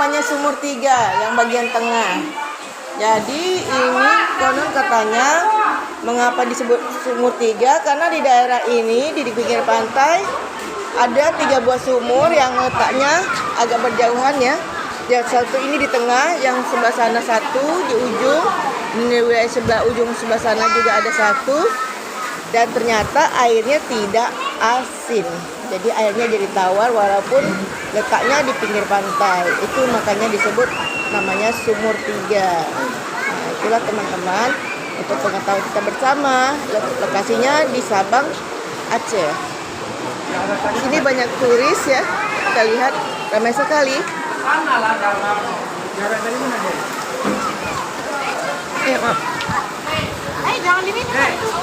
namanya Sumur Tiga yang bagian tengah. Jadi ini konon katanya mengapa disebut Sumur Tiga, karena di daerah ini di pinggir pantai ada 3 buah sumur yang letaknya agak berjauhan ya. Yang satu ini di tengah, yang sebelah sana satu di ujung, di wilayah sebelah ujung sebelah sana juga ada satu. Dan ternyata airnya tidak asin, jadi airnya jadi tawar walaupun letaknya di pinggir pantai. Itu makanya disebut namanya Sumur Tiga. Nah, itulah teman-teman, untuk pengetahuan kita bersama, lokasinya di Sabang, Aceh. Di sini banyak turis ya, kita lihat ramai sekali. Maaf. Jangan diminum.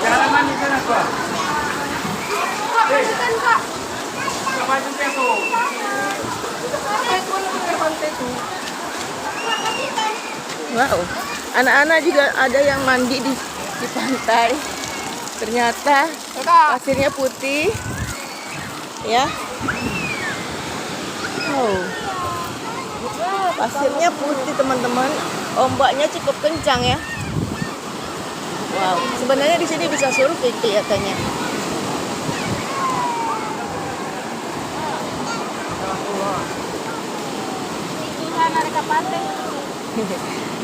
Jangan mandi sana kok. Kak, masukkan kak. Macam peso. Wow, anak-anak juga ada yang mandi di pantai. Ternyata pasirnya putih, ya. Wow, pasirnya putih teman-teman. Ombaknya cukup kencang ya. Wow, sebenarnya di sini bisa surfing kelihatannya.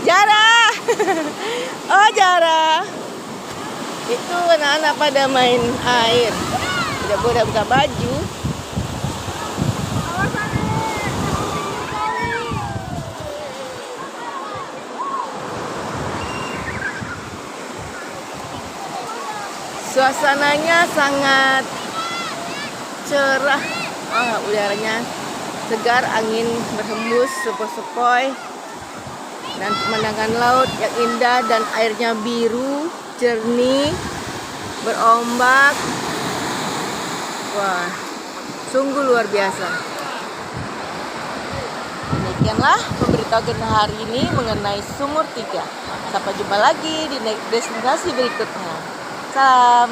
Jara, oh Jara, itu anak-anak pada main air, tidak boleh buka baju. Suasananya sangat cerah, udaranya segar, angin berhembus sepoi-sepoi, dan pemandangan laut yang indah dan airnya biru, jernih, berombak. Wah, sungguh luar biasa. Demikianlah pemberitahuan hari ini mengenai Sumur Tiga. Sampai jumpa lagi di destinasi berikutnya. Salam.